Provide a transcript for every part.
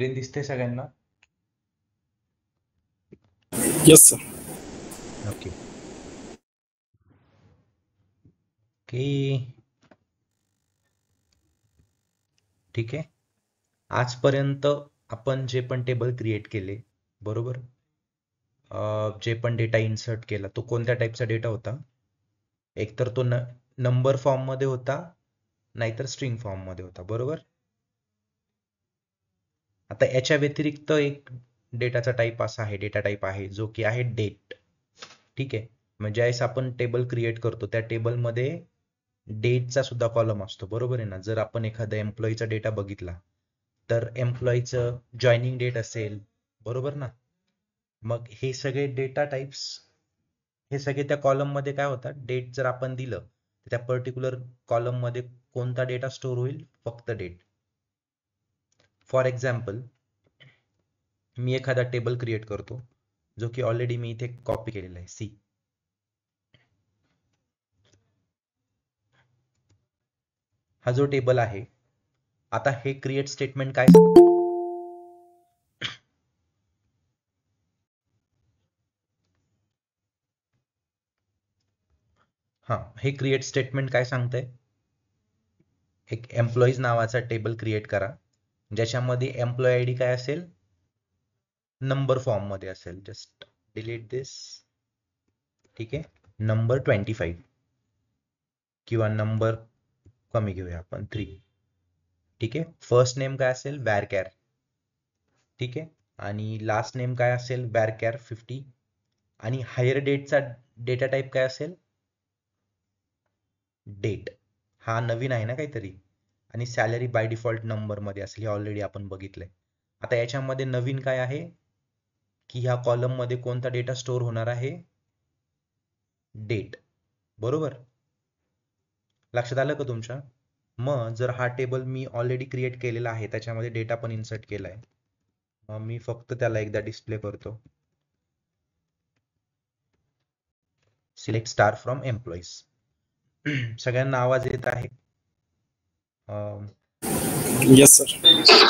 Screen दिसते सगळ्यांना? Yes sir. Okay की ठीक आहे. आजपर्यंत आपण जे पण टेबल क्रिएट केले, बरोबर, जे पण डेटा इन्सर्ट केला तो कोणत्या टाईपचा डेटा होता? एकतर तो नंबर फॉर्म मध्ये होता, नाहीतर स्ट्रिंग फॉर्म मध्ये होता, बरोबर. आता याच्या व्यतिरिक्त एक डेटाचा टाईप असा आहे, डेटा टाईप आहे जो की आहे डेट. ठीक आहे. म्हणजे ज्यावेळेस आपण टेबल क्रिएट करतो त्या टेबलमध्ये डेटचा सुद्धा कॉलम असतो, बरोबर आहे ना. जर आपण एखाद्या एम्प्लॉईचा डेटा बघितला तर एम्प्लॉईचं जॉईनिंग डेट असेल, बरोबर ना. मग हे सगळे डेटा टाइप्स, हे सगळे त्या कॉलम मध्ये काय होतात, डेट जर आपण दिलं तर त्या पर्टिक्युलर कॉलम मध्ये कोणता डेटा स्टोअर होईल? फक्त डेट. फॉर एक्झाम्पल, मी एखादा टेबल क्रिएट करतो जो की ऑलरेडी मी इथे कॉपी केलेला आहे. सी, हा जो टेबल आहे, आता हे क्रिएट स्टेटमेंट काय हा हे क्रिएट स्टेटमेंट काय सांगतंय? एक एम्प्लॉईज नावाचा टेबल क्रिएट करा ज्याच्यामध्ये एम्प्लॉई आयडी काय असेल? नंबर फॉर्म मध्ये असेल. जस्ट डिलीट दिस. ठीक आहे. नंबर 25 किंवा नंबर कमी घेऊया आपण 3. ठीक आहे. फर्स्ट नेम काय असेल? वॅरकॅर. ठीक आहे. आणि लास्ट नेम काय असेल? वॅरकॅर 50. आणि हायर डेटचा डेटा टाईप काय असेल? डेट. हा नवीन आहे ना काहीतरी. आणि सॅलरी बाय डिफॉल्ट नंबर मध्ये असेल, हे ऑलरेडी आपण बघितलंय. आता याच्यामध्ये नवीन काय आहे की ह्या कॉलम मध्ये कोणता डेटा स्टोअर होणार आहे? डेट, बरोबर. लक्षात आलं का तुमच्या? मग जर हा टेबल मी ऑलरेडी क्रिएट केलेला आहे, त्याच्यामध्ये डेटा पण इन्सर्ट केलाय, मग मी फक्त त्याला एकदा डिस्प्ले करतो. Select star from employees. सगळ्यांना आवाज येत आहे? Yes sir.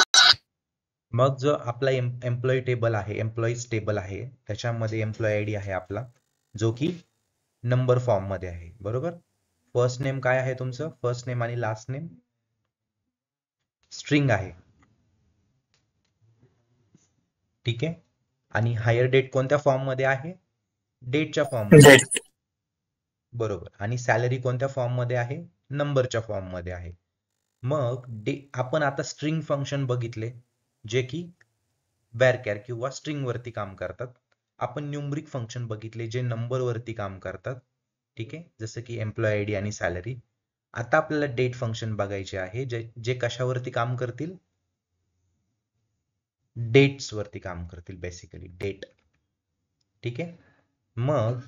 मग जो आपला एम्प्लॉई टेबल आहे, एम्प्लॉईज टेबल आहे, त्याच्यामध्ये एम्प्लॉई आयडी आहे आपला, जो की नंबर फॉर्म मध्ये आहे, बरोबर. फर्स्ट नेम काय आहे तुमचं? फर्स्ट नेम आणि लास्ट नेम स्ट्रिंग आहे. ठीक आहे. आणि हायर डेट कोणत्या फॉर्म मध्ये आहे? डेटच्या फॉर्म मध्ये, बरोबर. आणि सॅलरी कोणत्या फॉर्म मध्ये आहे? नंबरच्या फॉर्म मध्ये आहे. मग आपण आता स्ट्रिंग फंक्शन बघितले जे की वॅरकॅर किंवा स्ट्रिंग वरती काम करतात. आपण न्यूमरिक फंक्शन बघितले जे नंबर वरती काम करतात. ठीक आहे. जसं की एम्प्लॉय आयडी आणि सॅलरी. आता आपल्याला डेट फंक्शन बघायचे आहे जे जे कशावरती काम करतील? डेट्स वरती काम करतील, बेसिकली डेट. ठीक आहे. मग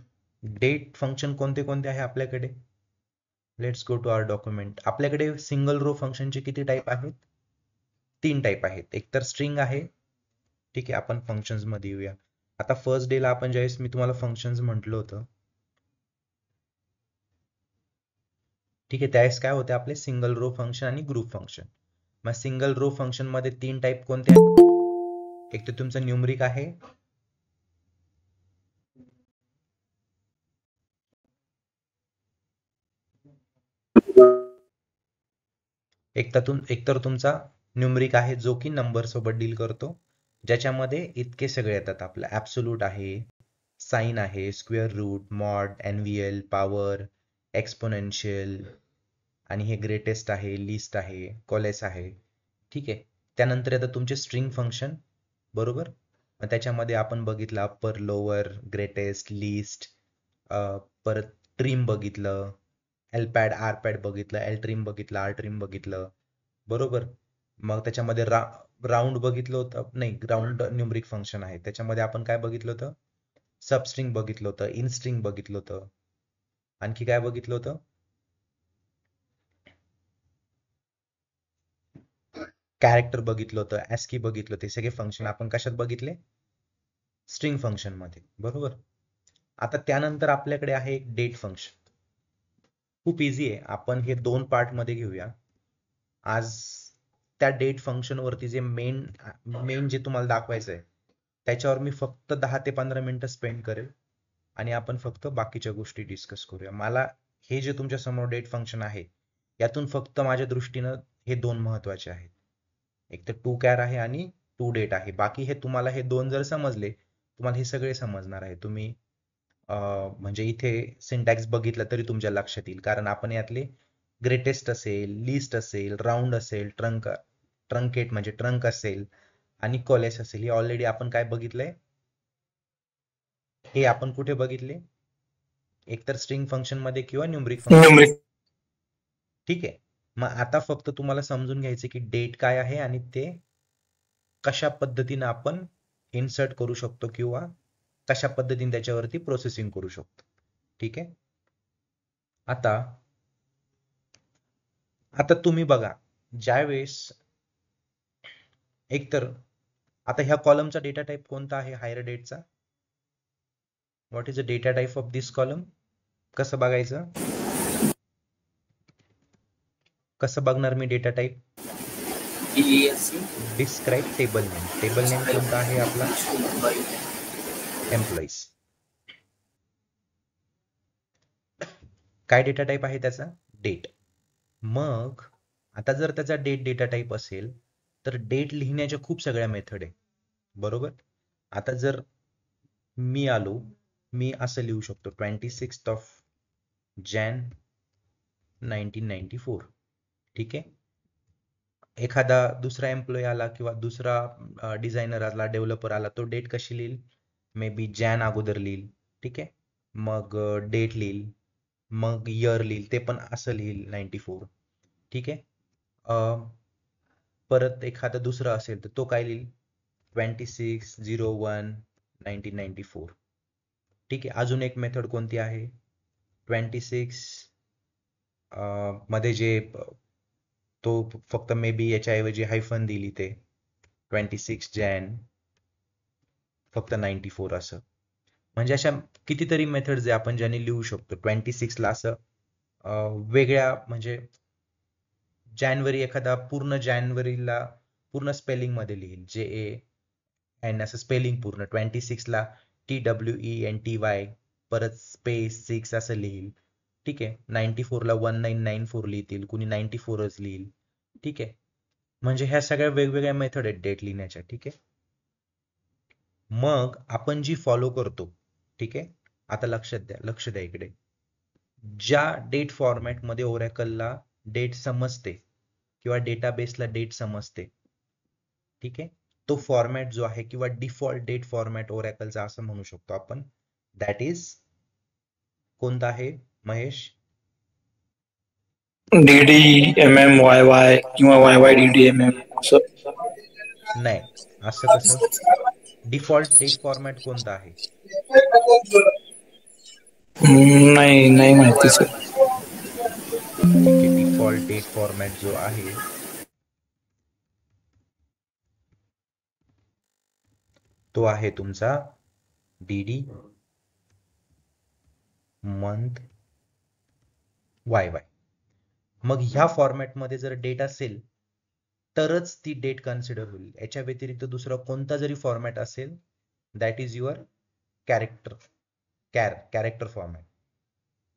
डेट फंक्शन कोणते कोणते आहे आपल्याकडे? Let's go to our document. आपल्याकडे सिंगल रो फंक्शनचे किती टाईप आहेत? 3 टाईप आहेत. एक तर स्ट्रिंग आहे. ठीक आहे. आपण फंक्शन्स मध्ये येऊया. आता फर्स्ट डे ला आपण ज्यावेळेस मी तुम्हाला फंक्शन्स म्हटलं होतं, ठीक आहे, त्यावेळेस काय होते आपले? सिंगल रो फंक्शन आणि ग्रुप फंक्शन. मग सिंगल रो फंक्शन मध्ये 3 टाईप कोणते आहेत? एक तर तुमचं न्यूमरिक आहे, एक तर तुमचा न्यूमरिक आहे जो की नंबर सोबत डील करतो, ज्याच्यामध्ये इतके सगळे येतात. आपलं ऍब्सोल्यूट आहे, साइन आहे, square root, mod, NVL, power, exponential, आणि हे ग्रेटेस्ट आहे, लिस्ट आहे, कॉलेस आहे. ठीक आहे. त्यानंतर येतं तुमचे स्ट्रिंग फंक्शन, बरोबर. मग त्याच्यामध्ये आपण बघितलं अप्पर, लोअर, ग्रेटेस्ट, लिस्ट, परत ट्रिम बघितलं, एलपॅड, आरपॅड बघितलं, एल ट्रिम बघितलं, आर ट्रिम बघितलं, बरोबर. मग त्याच्यामध्ये राऊंड बघितलं होतं, नाही, राऊंड न्यूमरिक फंक्शन आहे, त्याच्यामध्ये आपण काय बघितलं होतं? सबस्ट्रिंग बघितलं होतं, इनस्ट्रिंग बघितलं होतं, आणखी काय बघितलं होतं? कॅरेक्टर बघितलं होतं, ऍस्की बघितलं. ते सगळे फंक्शन आपण कशात बघितले? स्ट्रिंग फंक्शन मध्ये, बरोबर. आता त्यानंतर आपल्याकडे आहे एक डेट फंक्शन. खूप इझी आहे. आपण हे 2 पार्ट मध्ये घेऊया आज. त्या डेट फंक्शन वरती जे मेन जे तुम्हाला दाखवायचं आहे त्याच्यावर मी फक्त 10 ते 15 मिनिटं स्पेंड करेल आणि आपण फक्त बाकीच्या गोष्टी डिस्कस करूया. मला हे जे तुमच्या समोर डेट फंक्शन आहे यातून फक्त माझ्या दृष्टीनं हे दोन महत्वाचे आहेत. एक तर टू कॅर आहे आणि टू डेट आहे. बाकी हे तुम्हाला हे दोन जर समजले तुम्हाला हे सगळे समजणार आहे. तुम्ही म्हणजे इथे सिंटॅक्स बघितलं तरी तुमच्या लक्षात येईल, कारण आपण यातले ग्रेटेस्ट असेल, लिस्ट असेल, राऊंड असेल, ट्रंकेट म्हणजे ट्रंक असेल आणि कोलेस असेल, हे ऑलरेडी आपण काय बघितलंय, हे आपण कुठे बघितले, एकतर स्ट्रिंग फंक्शन मध्ये किंवा न्यूमरिक फंक्शन. ठीक आहे. मग आता फक्त तुम्हाला समजून घ्यायचे की डेट काय आहे आणि ते कशा पद्धतीने आपण इन्सर्ट करू शकतो किंवा कशा पद्धतीने त्याच्यावरती प्रोसेसिंग करू शकतो. ठीक आहे. आता तुम्ही बघा, ज्यावेळेस एकतर आता ह्या कॉलमचा डेटा टाइप कोणता आहे, हायर डेटचा. What is the data type of this column? कसं बघायचं, कसं बघणार मी data type? Describe table name. Table name कोणता आहे आपला? एम्प्लॉईज. काय डेटा टाइप आहे त्याचा? डेट. मग आता जर त्याचा डेट डेटा टाइप असेल तर डेट लिहिण्याच्या खूप सगळ्या मेथड आहे, बरोबर. आता जर मी आलो, मी असं लिहू शकतो 26th of Jan 1994. ठीक आहे. एखादा दुसरा एम्प्लॉई आला किंवा दुसरा डिझायनर आला, डेव्हलपर आला, तो डेट कशी लिहिल? मे बी जॅन अगोदर लिहिल. ठीक आहे. मग डेट लिहिल, मग इयर लिहिल, ते पण असं लिहिल 94. ठीक आहे. परत एखादा दुसरा असेल तर तो काय लिहिल? 26/01/1994. ठीक आहे. अजून एक मेथड कोणती आहे? 26 मध्ये जे तो फक्त मे बी याच्याऐवजी हायफन दिली ते 26 Jan फक्त 94 असं. म्हणजे अशा कितीतरी मेथड्स आहे आपण ज्याने लिहू शकतो. 26 ला असं वेगळ्या, म्हणजे जानेवारी एखादा पूर्ण जानेवारीला पूर्ण स्पेलिंग मध्ये लिहिल, JAN असं स्पेलिंग पूर्ण. 26 ला TWENTY परत स्पेस 6 असं लिहिल. ठीक आहे. 94 ला 1994 लिहितील, कुणी 94च लिहिल. ठीक आहे. म्हणजे ह्या सगळ्या वेगवेगळ्या मेथड आहेत डेट लिहिण्याच्या. ठीक आहे. मग आपण जी फॉलो करतो, ठीक आहे, आता लक्ष द्या इकडे. ज्या डेट फॉर्मॅट मध्ये ओरॅकलला डेट समजते किंवा डेटाबेसला डेट समजते, ठीक आहे, तो फॉर्मॅट जो आहे किंवा डिफॉल्ट डेट फॉर्मॅट ओरॅकलचा असं म्हणू शकतो आपण, दॅट इज कोणता आहे महेश? DDMMYY किंवा YYDDMM असं. नाही, असं कसं? डिफॉल्ट डेट फॉर्मॅट कोणता आहे? नाही माहिती सर. ठीक आहे. डिफॉल्ट डेट फॉर्मॅट जो आहे तो आहे तुमचा DD मंथ YY. मग ह्या फॉर्मॅटमध्ये जर डेट असेल तरच ती डेट कन्सिडर होईल. याच्या व्यतिरिक्त दुसरा कोणता जरी फॉर्मॅट असेल, that is your character format.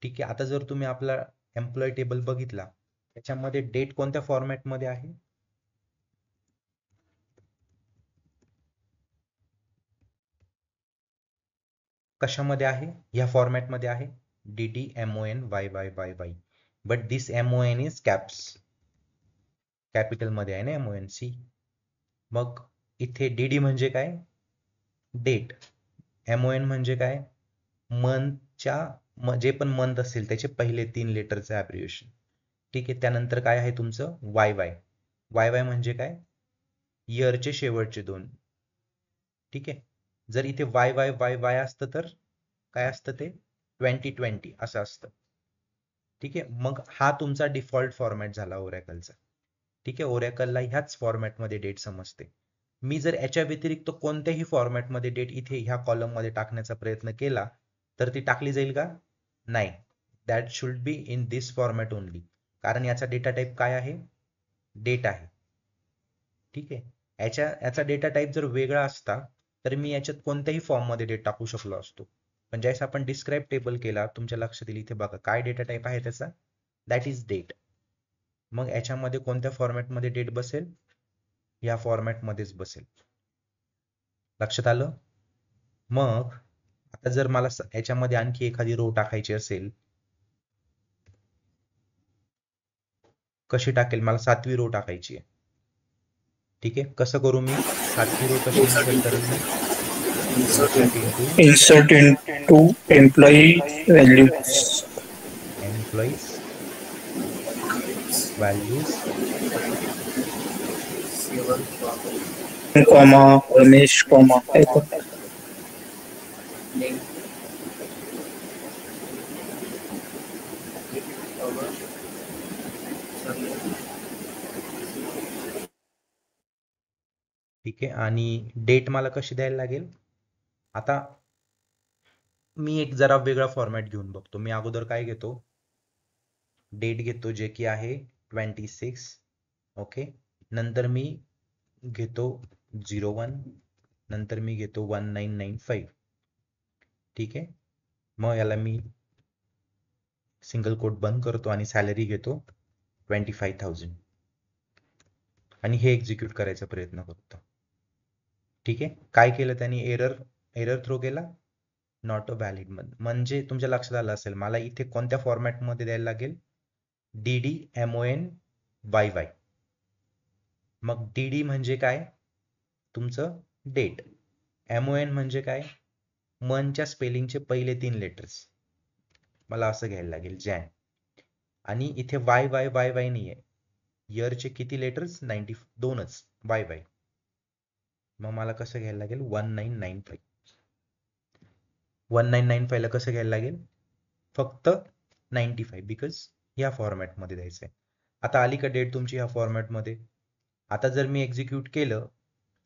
ठीक आहे. आता जर तुम्ही आपला एम्प्लॉय टेबल बघितला, त्याच्यामध्ये डेट कोणत्या फॉर्मॅटमध्ये आहे? कशामध्ये आहे? ह्या फॉर्मॅटमध्ये आहे DDMONYYYY. But this MON is capital मध्ये आहे ना, MONC. मग इथे DD म्हणजे काय? डेट. MON म्हणजे काय? मंथच्या, जे पण मंथ असेल त्याचे पहिले 3 लेटरचे ॲब्रिव्हिएशन. ठीक आहे. त्यानंतर काय आहे तुमचं? YY म्हणजे काय? इयरचे शेवटचे 2. ठीक आहे. जर इथे YYYY असतं तर काय असतं? ते 2020 असं असतं. ठीक आहे. मग हा तुमचा डिफॉल्ट फॉर्मॅट झाला ओरॅकलचा. ठीक आहे. ओरॅकलला ह्याच फॉर्मॅटमध्ये डेट समजते. मी जर याच्या व्यतिरिक्त कोणत्याही फॉर्मॅटमध्ये डेट इथे ह्या कॉलम मध्ये टाकण्याचा प्रयत्न केला तर ती टाकली जाईल का? नाही. That should be in this format only. कारण याचा डेटा टाइप काय आहे? डेट आहे. ठीक आहे. याचा डेटा टाईप जर वेगळा असता तर मी याच्यात कोणत्याही फॉर्ममध्ये डेट टाकू शकलो असतो. पण ज्यावेळेस आपण डिस्क्राईब टेबल केला, तुमच्या लक्षात येईल इथे बघा काय डेटा टाईप आहे त्याचा, दॅट इज डेट. मग याच्यामध्ये कोणत्या फॉर्मॅटमध्ये डेट बसेल, या फॉर्मॅटमध्येच बसेल. लक्षात आलं? मग आता जर मला याच्यामध्ये आणखी एखादी रो टाकायची असेल, कशी टाकेल, मला 7वी रो टाकायची आहे. ठीक आहे, कसं करू मी 7वी रो कशी इन्सर्ट करेल मी, Insert into employee values, employees values comma, Ramesh, comma, ऐकून. ठीक आहे. आणि डेट मला कशी द्यायला लागेल, आता मी एक जरा वेगळा फॉर्मॅट घेऊन बघतो. मी अगोदर काय घेतो, डेट घेतो जे की आहे 26. ओके, नंतर मी घेतो 01, नंतर मी घेतो 1995. ठीक आहे, मग याला मी सिंगल कोट बंद करतो आणि सॅलरी घेतो 25,000 आणि हे एक्झिक्यूट करायचा प्रयत्न करतो. ठीक आहे, काय केलं त्यांनी, एरर थ्रो केला, नॉट अ व्हॅलिड. म्हणजे तुमच्या लक्षात आलं असेल मला इथे कोणत्या फॉर्मॅटमध्ये द्यायला लागेल, DDMONYY. मग DD म्हणजे काय, तुमचं डेट. MON म्हणजे काय, मनच्या स्पेलिंगचे पहिले 3 लेटर्स, मला असं घ्यायला लागेल जॅन. आणि इथे YYYY नाही आहे, इयरचे किती लेटर्स, 92च, YY. मग मला कसं घ्यायला लागेल, 1995. 1995 ला कसं घ्यायला लागेल, फक्त 95, बिकॉज ह्या फॉर्मॅटमध्ये द्यायचं आहे. आता आली का डेट तुमची ह्या फॉर्मॅटमध्ये. आता जर मी एक्झिक्यूट केलं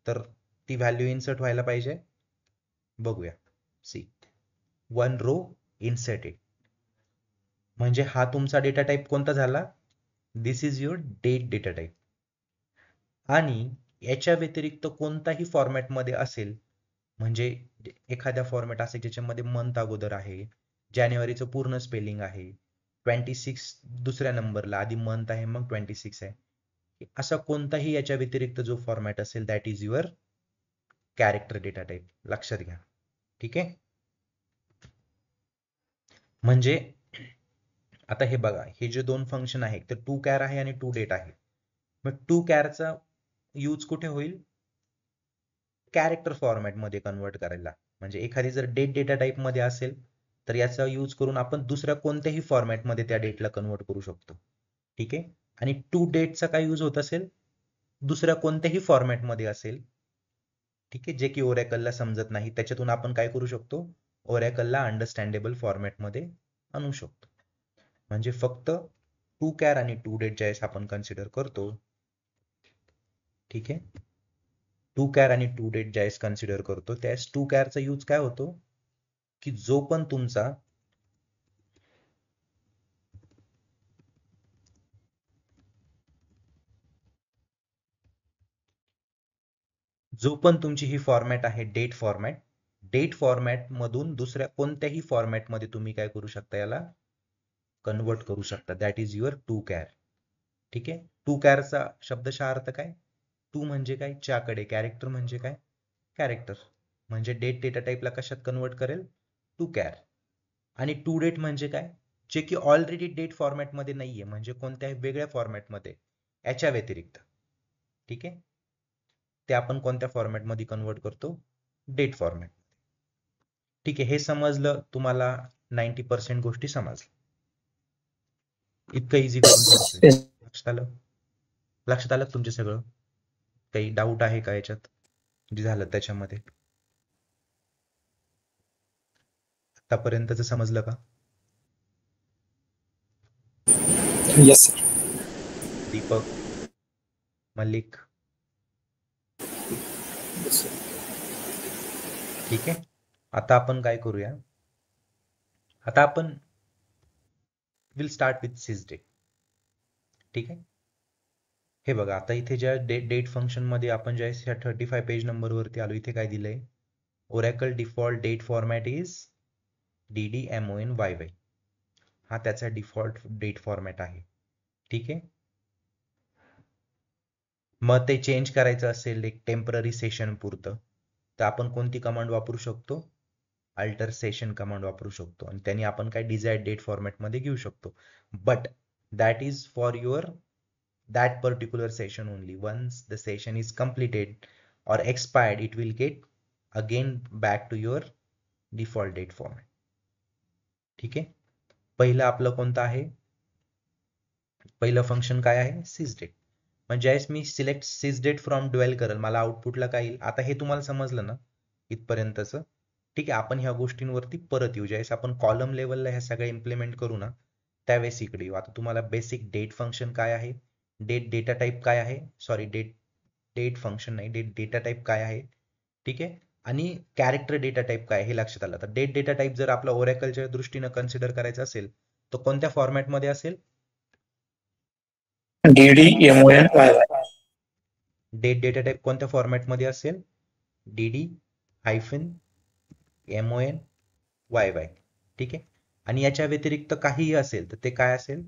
तर ती व्हॅल्यू इन्सर्ट व्हायला पाहिजे. बघूया, सी 1 रो इन्सर्टेड. म्हणजे हा तुमचा डेटा टाईप कोणता झाला, this is your date data type. आणि याच्या व्यतिरिक्त कोणताही फॉर्मॅटमध्ये असेल, म्हणजे एखाद्या फॉर्मॅट असेल ज्याच्यामध्ये मंथ अगोदर आहे, जानेवारीचं पूर्ण स्पेलिंग आहे, 26 दुसऱ्या नंबरला, आधी मंथ आहे मग 26 आहे, असा कोणताही याच्या व्यतिरिक्त जो फॉर्मॅट असेल that is your character data type. लक्षात घ्या. ठीक आहे, म्हणजे आता हे बघा, हे जे दोन फंक्शन आहे तर टू कॅर आहे आणि टू डेट आहे. मग टू कॅरचा यूज कुठे होईल, कॅरेक्टर फॉर्मॅटमध्ये कन्वर्ट करायला. म्हणजे एखादी जर डेट डेटा टाईप मध्ये असेल तर याचा यूज करून आपण दुसऱ्या कोणत्याही फॉर्मॅटमध्ये त्या डेटला कन्वर्ट करू शकतो. ठीक आहे, आणि टू डेटचा काय यूज होत असेल, दुसऱ्या कोणत्याही फॉर्मॅटमध्ये असेल, ठीक आहे, जे की ओरॅकलला समजत नाही, त्याच्यातून आपण काय करू शकतो, ओरॅकलला अंडरस्टँडेबल फॉर्मॅटमध्ये आणू शकतो. म्हणजे फक्त टू कॅर आणि टू डेट ज्यावेळेस आपण कन्सिडर करतो, ठीक आहे, टू कॅर आणि टू डेट ज्यावेळेस कन्सिडर करतो त्यावेळेस टू कॅरचा यूज काय होतो, की जो पण तुमची ही फॉर्मॅट आहे डेट फॉर्मॅट मधून दुसऱ्या कोणत्याही फॉर्मॅटमध्ये तुम्ही काय करू शकता, याला कन्वर्ट करू शकता. That is your to char. ठीक आहे, टू कॅरचा शब्दशः अर्थ काय, टू म्हणजे काय, च्याकडे, कॅरेक्टर म्हणजे काय, कॅरेक्टर. म्हणजे डेट डेटा टाईपला कशात कन्वर्ट करेल, टू कॅर. आणि टू डेट म्हणजे काय, जे की ऑलरेडी डेट फॉर्मॅटमध्ये नाहीये, म्हणजे कोणत्याही वेगळ्या फॉर्मॅटमध्ये याच्या व्यतिरिक्त. ठीक आहे, ते आपण कोणत्या फॉर्मॅटमध्ये कन्वर्ट करतो, डेट फॉर्मॅट. ठीक आहे, हे समजलं तुम्हाला, 90% गोष्टी समजल्या. इतकं इझी करून सांगतोय. Yes. लक्षात आलं तुमचे सगळं, काही डाऊट आहे का याच्यात जे झालं त्याच्यामध्ये, आतापर्यंतच समजलं का? Yes, sir. Deepak, Mallik, Yes, sir. ठीक आहे. आता आपण काय करूया, आता आपण विल स्टार्ट विथ सिस डे. ठीक आहे, हे बघा, आता इथे ज्या डेट फंक्शन मध्ये आपण ज्या 35 पेज नंबर वरती आलो, इथे काय दिलंय, Oracle default date format is DDMONYY. हा त्याचा डिफॉल्ट डेट फॉर्मॅट आहे. ठीक आहे. मग ते चेंज करायचं असेल एक टेम्पररी सेशन पुरतं, तर आपण कोणती कमांड वापरू शकतो, अल्टर सेशन कमांड वापरू शकतो, आणि त्यांनी आपण काय डिझायर्ड डेट फॉर्मॅटमध्ये घेऊ शकतो. But that is for your that particular session only. Once the session is completed or expired, it will get again back to your default date format. ठीक आहे. पहिलं आपलं कोणतं आहे, पहिलं फंक्शन काय आहे, sysdate. म्हणजे ज्यावेळेस मी सिलेक्ट sysdate फ्रॉम ड्वेल करेल, मला आउटपुटला काय येईल. आता हे तुम्हाला समजलं ना इथपर्यंतचं. ठीक आहे. आपण ह्या गोष्टींवरती परत येऊ, ज्यावेळेस आपण कॉलम लेवलला ह्या सगळ्या इम्प्लिमेंट करू ना, त्यावेळेस इकडे येऊ. आता तुम्हाला बेसिक डेट फंक्शन काय आहे, डेट डेटा टाईप काय आहे, सॉरी डेट फंक्शन नाही, डेट डेटा टाईप काय आहे. ठीक आहे. आणि कॅरेक्टर डेटा टाईप काय हे लक्षात आलं. तर डेट डेटा टाईप जर आपला ओरॅकलच्या दृष्टीनं कन्सिडर करायचा असेल, तर कोणत्या फॉर्मॅटमध्ये असेल, DDMONYY. डेट डेटा टाईप कोणत्या फॉर्मॅटमध्ये असेल, DD-MONYY. ठीक आहे. आणि याच्या व्यतिरिक्त काहीही असेल तर ते काय असेल,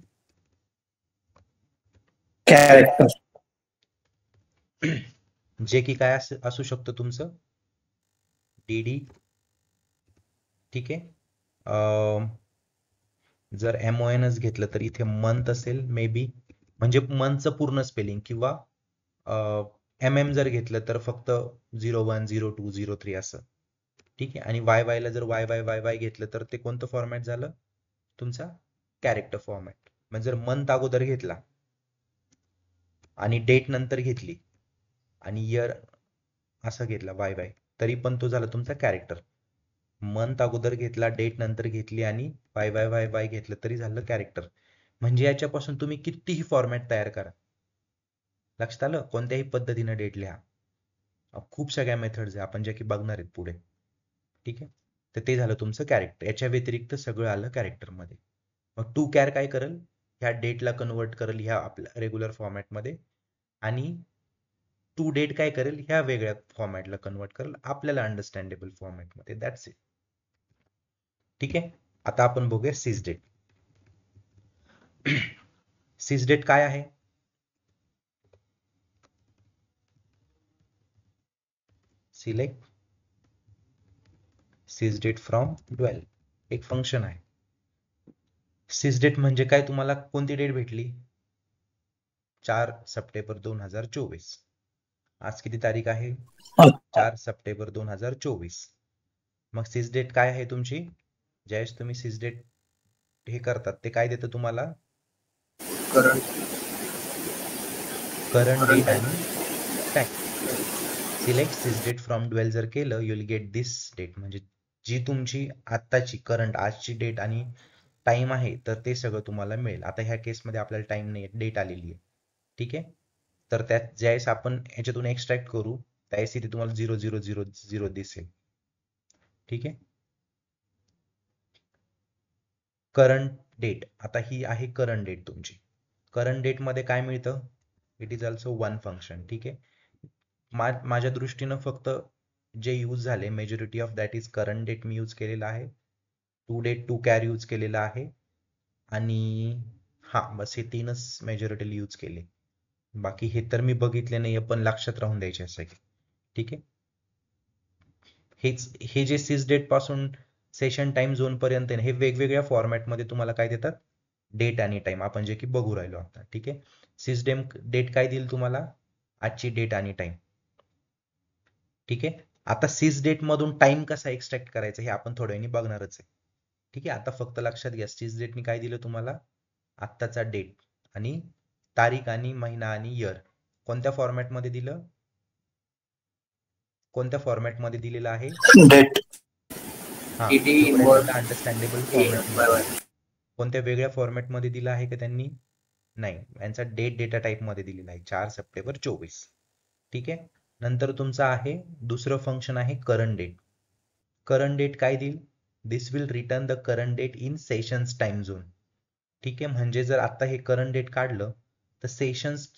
कॅरेक्टर. जे की काय असू शकतं तुमचं DD. ठीक आहे. जर MONच घेतलं तर इथे मंथ असेल मे बी, म्हणजे मंथचं पूर्ण स्पेलिंग, किंवा MM जर घेतलं तर फक्त 01 02 03 असं. ठीक आहे. आणि YY ला जर YYYY घेतलं तर ते कोणतं फॉर्मॅट झालं, तुमचा कॅरेक्टर फॉर्मॅट. म्हणजे जर मंथ अगोदर घेतला आणि डेट नंतर घेतली आणि इयर असं घेतला YY, तरी पण तो झाला तुमचा कॅरेक्टर. मंथ अगोदर घेतला, डेट नंतर घेतली आणि YYYY घेतलं तरी झालं कॅरेक्टर. म्हणजे याच्यापासून तुम्ही कितीही फॉर्मॅट तयार करा. लक्षात आलं, कोणत्याही पद्धतीने डेट लिहा. खूप सगळ्या मेथड्स आहे आपण ज्या की बघणार आहेत पुढे. ठीक आहे. तर ते झालं तुमचं कॅरेक्टर. याच्या व्यतिरिक्त सगळं आलं कॅरेक्टरमध्ये. मग टू कॅर काय करेल, ह्या डेटला कन्वर्ट करेल ह्या आपल्या रेग्युलर फॉर्मॅटमध्ये, आणि टू डेट काय करेल, ह्या वेगळ्या फॉर्मॅटला कन्वर्ट करेल आपल्याला अंडरस्टँडेबल फॉर्मॅटमध्ये. That's it. ठीक आहे. आता आपण बघूया sysdate. sysdate काय आहे, सिलेक्ट sysdate फ्रॉम ड्वेल, एक फंक्शन आहे. sysdate म्हणजे काय, तुम्हाला कोणती डेट भेटली, 4 सप्टेंबर 2024. आज किती तारीख आहे, 4 सप्टेंबर 2024. मग sysdate काय आहे तुमची, ज्यावेळेस तुम्ही sysdate हे करतात ते काय देतं तुम्हाला, करंट डेट आणि time. Select sysdate from dual जर केलं, you will get this date. म्हणजे जी तुमची आत्ताची करंट आजची डेट आणि टाइम आहे, तर ते सगळं तुम्हाला मिळेल. आता ह्या केसमध्ये आपल्याला टाइम नाही, डेट आलेली आहे. ठीक आहे. तर त्यात ज्यावेळेस आपण ह्याच्यातून एक्सट्रॅक्ट करू, त्यावेळेस इथे तुम्हाला 0000 दिसेल. ठीक आहे. करंट डेट, आता ही आहे करंट डेट तुमची. करंट डेट मध्ये काय मिळतं, it is also one function. ठीक आहे. माझ्या दृष्टीनं फक्त जे यूज झाले majority of that is current date मी यूज केलेला आहे, to date to char use केलेला आहे, आणि हा बस हे तीनच मेजॉरिटी यूज केले. बाकी हे तर मी बघितले नाही, पण लक्षात राहून द्यायचे सगळे. ठीक आहे. हे जे sysdate पासून सेशन टाइम झोन पर्यंत हे वेगवेगळ्या फॉर्मॅटमध्ये तुम्हाला काय देतात, डेट आणि टाइम, आपण जे की बघू राहिलो आता. ठीक आहे. sysdate डेट काय देईल तुम्हाला, आजची डेट आणि टाइम. ठीक आहे. आता sysdate मधून टाइम कसा एक्सट्रॅक्ट करायचा हे आपण थोड्या वेळाने बघणारच आहे. ठीक आहे. आता फक्त लक्षात घ्या, sysdate ने काय दिलं तुम्हाला, आत्ताचा डेट आणि तारीख आणि महिना आणि इयर कोणत्या फॉर्मॅटमध्ये दिलं, कोणत्या फॉर्मॅटमध्ये दिलेलं आहे, डेट. हा जोपर्यंत अंडरस्टँडेबल फॉर्मॅट. कोणत्या वेगळ्या फॉर्मॅटमध्ये दिलं आहे का त्यांनी, नाही, यांचा डेट डेटा टाइप मध्ये दिलेला आहे 4 सप्टेंबर 24. ठीक आहे. नंतर तुमचं आहे दुसरं फंक्शन आहे करंट डेट. करंट डेट काय देईल, this will return the current date in sessions time zone. ठीक आहे. म्हणजे जर आता हे करंट डेट काढलं तर सेशन्स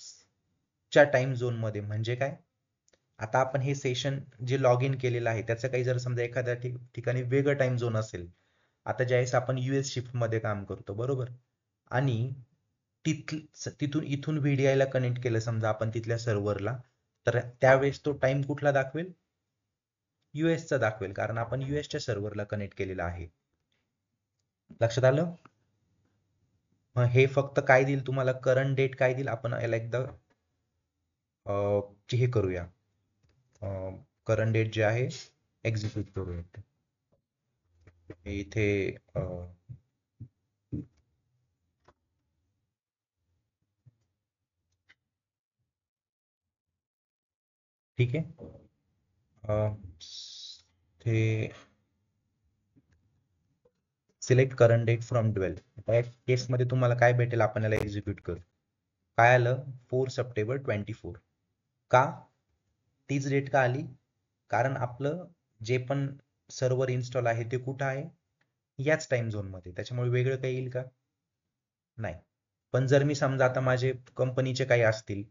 च्या टाइम झोन मध्ये. म्हणजे काय, आता आपण हे सेशन जे लॉग इन केलेलं आहे त्याचं काही जर समजा एखाद्या ठिकाणी वेगळं टाइम झोन असेल, आता ज्यावेळेस आपण US शिफ्ट मध्ये काम करतो बरोबर, आणि तिथून इथून VDI ला कनेक्ट केलं समजा आपण तिथल्या सर्व्हरला, तर त्यावेळेस तो टाइम कुठला दाखवेल, US चा दाखवेल, कारण आपण US च्या सर्व्हरला कनेक्ट केलेला आहे. लक्षात आलं? मग हे फक्त काय देईल तुम्हाला, करंट डेट काय देईल, आपण याला एकदा हे करूया, करंट डेट जे आहे एक्झिक्यूट करूया. इथे ठीक आहे, ते सिलेक्ट करंट डेट फ्रॉम 12. त्या केसमध्ये तुम्हाला काय भेटेल, आपण याला एक्झिक्यूट करू. काय आलं, 4 सप्टेंबर 24. का तीच डेट का आली, कारण आपलं जे पण सर्व्हर इन्स्टॉल आहे ते कुठं आहे, याच टाइम झोन मध्ये, त्याच्यामुळे वेगळं काही येईल का, नाही. पण जर मी समजा आता माझे कंपनीचे काही असतील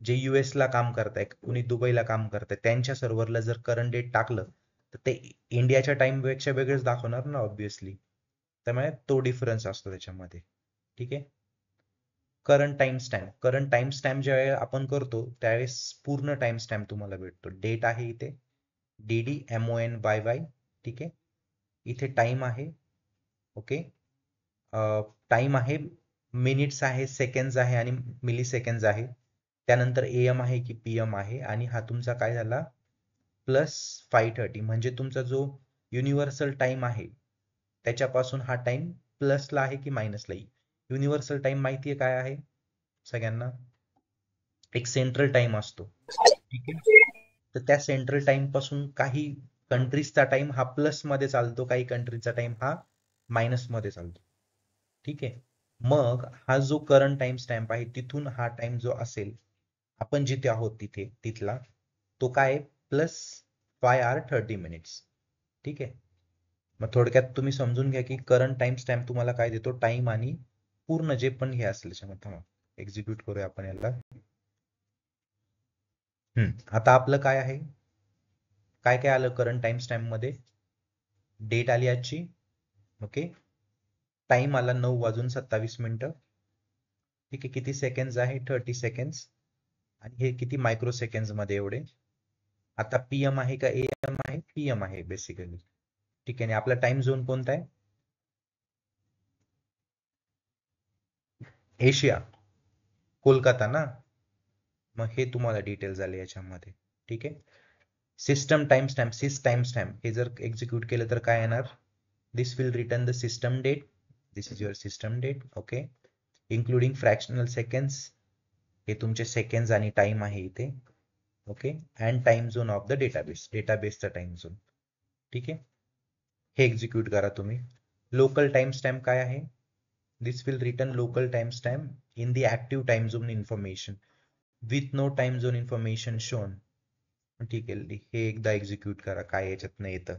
जे US ला काम करताय, कुणी दुबईला काम करताय, त्यांच्या सर्व्हरला जर करंट डेट टाकलं तर ते इंडियाच्या टाइम पेक्षा वेगळंच दाखवणार ना ऑब्विसली. त्यामुळे तो डिफरन्स असतो त्याच्यामध्ये. ठीक आहे. करंट टाइम स्टॅम्प ज्यावेळेस आपण करतो त्यावेळेस पूर्ण टाइम स्टॅम्प तुम्हाला भेटतो. डेट आहे इथे DDMONYY. ठीक आहे. इथे टाइम आहे, ओके, टाइम आहे, मिनिट्स आहे, सेकंड्स आहे आणि मिली सेकंड्स आहे. त्यानंतर AM आहे की PM आहे, आणि हा तुमचा काय झाला +5:30, म्हणजे तुमचा जो युनिव्हर्सल टाइम आहे त्याच्यापासून हा टाइम प्लसला आहे की मायनसला. युनिव्हर्सल टाइम माहितीये काय आहे सगळ्यांना, एक सेंट्रल टाइम असतो. ठीक आहे. तर त्या सेंट्रल टाइम पासून काही कंट्रीजचा टाइम हा प्लस मध्ये चालतो, काही कंट्रीजचा टाइम हा मायनस मध्ये चालतो. ठीक आहे. मग हा जो करंट टाइम स्टॅम्प आहे तिथून हा टाइम जो असेल आपण जिथे आहोत तिथे तिथला, तो काय +5 hours 30 minutes. ठीक आहे. मग थोडक्यात तुम्ही समजून घ्या की करंट टाइम स्टॅम्प तुम्हाला काय देतो, टाइम आणि पूर्ण जे पण हे असेल त्याच्यामध्ये. एक्झिक्यूट करूया आपण याला. आता आपलं काय आहे, काय काय आलं करंट टाइम स्टॅम्प मध्ये, डेट आली आजची, ओके, टाइम आला 9:27. ठीक आहे. किती सेकंड्स आहे, 30 सेकंड्स, आणि हे किती मायक्रो सेकंड्स मध्ये एवढे. आता PM आहे का AM आहे, PM आहे बेसिकली. ठीक आहे. आपला टाइम झोन कोणता आहे, एशिया, कोलकाता ना. मग हे तुम्हाला डिटेल झाले याच्यामध्ये. ठीक आहे. सिस्टम टाइम स्टॅम्प हे जर एक्झिक्यूट केलं तर काय येणार, this will return the system date, this is your system date, okay, including fractional seconds, हे तुमचे सेकंड्स आणि टाइम आहे इथे, okay, and time zone of the डेटाबेसचा टाइम झोन. ठीक आहे. हे एक्झिक्यूट करा तुम्ही. लोकल टाइम स्टॅम्प काय आहे, this will return local timestamp in the active time zone information with no time zone information shown. ठीक आहे. हे एकदा एक्झिक्यूट करा, काय याच्यात नाही येतं.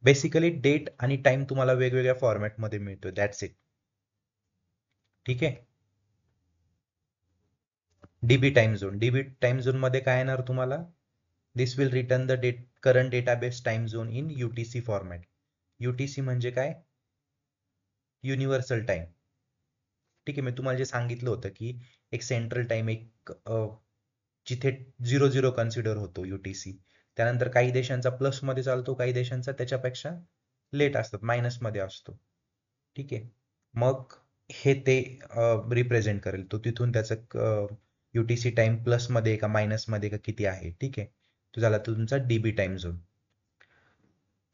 बेसिकली डेट आणि टाइम तुम्हाला वेगवेगळ्या फॉर्मॅट मध्ये मिळतो, दॅट्स इट. ठीक आहे. डीबी टाइम झोन मध्ये काय येणार तुम्हाला, this will return the current database time zone in UTC format. UTC म्हणजे काय, युनिव्हर्सल टाइम. ठीक आहे. मी तुम्हाला जे सांगितलं होतं की एक सेंट्रल टाइम, एक जिथे 00 कन्सिडर होतो UTC, त्यानंतर काही देशांचा प्लस मध्ये चालतो, काही देशांचा त्याच्यापेक्षा लेट असतात, मायनस मध्ये असतो. ठीक आहे. मग हे ते रिप्रेझेंट करेल, तो तिथून त्याचं UTC टाइम प्लस मध्ये का मायनस मध्ये का किती आहे. ठीक आहे. तो झाला तुमचा DB टाइम झोन.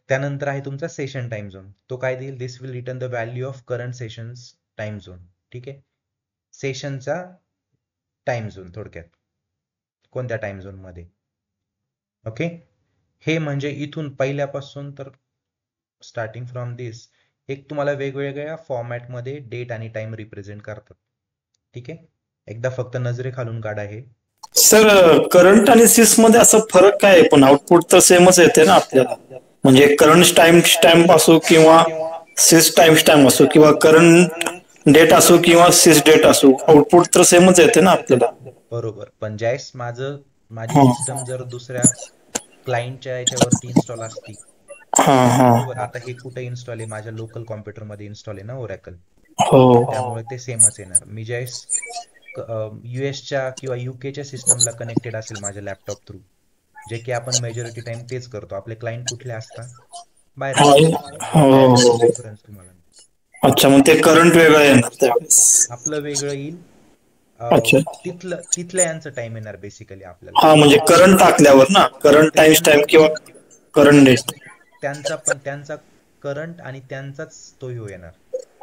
त्यानंतर आहे तुमचा सेशन टाइम झोन. तो काय देईल, this will return the value of current sessions time zone. ठीक आहे. सेशनचा टाइम झोन थोडक्यात, कोणत्या टाइम झोन मध्ये, ओके. हे म्हणजे इथून पहिल्यापासून तर स्टार्टिंग फ्रॉम दिस, एक तुम्हाला वेगवेगळ्या फॉर्मॅट मध्ये डेट आणि टाइम रिप्रेझेंट करतात. ठीक आहे. एकदा फक्त नजरे खालून काढा हे. सर, करंट आणि सिस मध्ये असा फरक काय आहे, पण आउटपुट तर सेमच येते ना आपल्याला. म्हणजे करंट टाइम स्टॅम्प असो किंवा सिस टाइम स्टॅम्प असो किंवा करंट डेट असो किंवा सिस डेट असो, आउटपुट तर सेमच येते ना आपल्याला. बरोबर, पण ज्यावेळेस माझी हा सिस्टम जर दुसऱ्या क्लायंटच्या याच्यावरती इन्स्टॉल असती, हा हा. बरोबर, आता हे कुठे इन्स्टॉल आहे, माझ्या लोकल कॉम्प्युटरमध्ये इन्स्टॉल आहे ना ओरॅकल, हो त्यामुळे ते सेमच येणार. मी ज्यावेळेस यूएसच्या किंवा युकेच्या सिस्टमला कनेक्टेड असेल माझ्या लॅपटॉप थ्रू, जे की आपण मेजॉरिटी टाइम तेच करतो, आपले क्लायंट कुठले असतात, हा बाहेरचे असतात, हो मग त्यावेळेस हो. डिफरन्स तुम्हाला. अच्छा, मग ते करंट वेगळं येणार त्यावेळेस. आपलं वेगळं येईल. अच्छा. तिथल्या यांचं टाइम येणार बेसिकली आपल्याला. हा म्हणजे करंट टाकल्यावर ना, करंट टाइम त्यांचा स्टॅम्प किंवा करंट डेट. त्यांचा करंट आणि त्यांचाच तो येणार.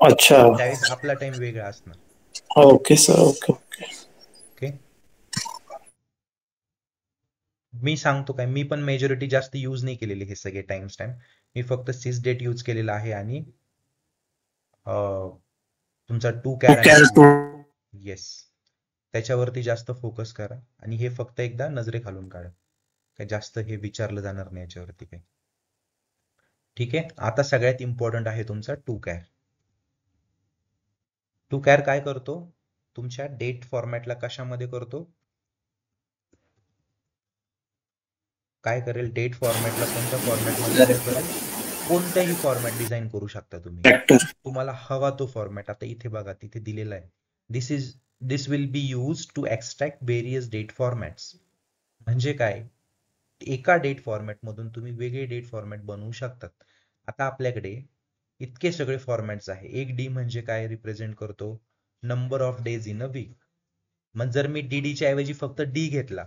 अच्छा. त्यावेळेस आपला टाइम वेगळा असणार. Okay sir, okay okay. Okay, मी सांगतो काय, मी पण मेजॉरिटी जास्त यूज नाही केलेली हे सगळे टाइम स्टॅम्प. मी फक्त सिस डेट यूज केलेला आहे आणि तुमचा टू कॅर आणि टू. येस, त्याच्यावरती जास्त फोकस करा आणि हे फक्त एकदा नजरे खालून काढा, काय जास्त हे विचारलं जाणार नाही याच्यावरती काही. ठीक आहे, आता सगळ्यात इम्पॉर्टंट आहे तुमचा टू कॅर. टू कॅर काय करतो, तुमच्या डेट फॉर्मॅटला कशामध्ये करतो, काय करेल, डेट फॉर्मॅटला कोणत्या फॉर्मॅटमध्ये सेव्ह करेल, कोणताही फॉर्मॅट डिझाईन करू शकता तुम्ही, फॅक्टर. तुम्हाला हवा तो फॉर्मॅट. आता इथे बघा, तिथे दिलेला आहे, this will be use to extract various date formats. म्हणजे काय, एका डेट फॉर्मॅट मधून तुम्ही वेगळे डेट फॉर्मॅट बनवू शकतात. आता आपल्याकडे इतके सगळे फॉर्मॅट्स आहे. एक डी म्हणजे काय रिप्रेझेंट करतो, number of days in a week. मग जर मी डीडीच्या ऐवजी फक्त डी घेतला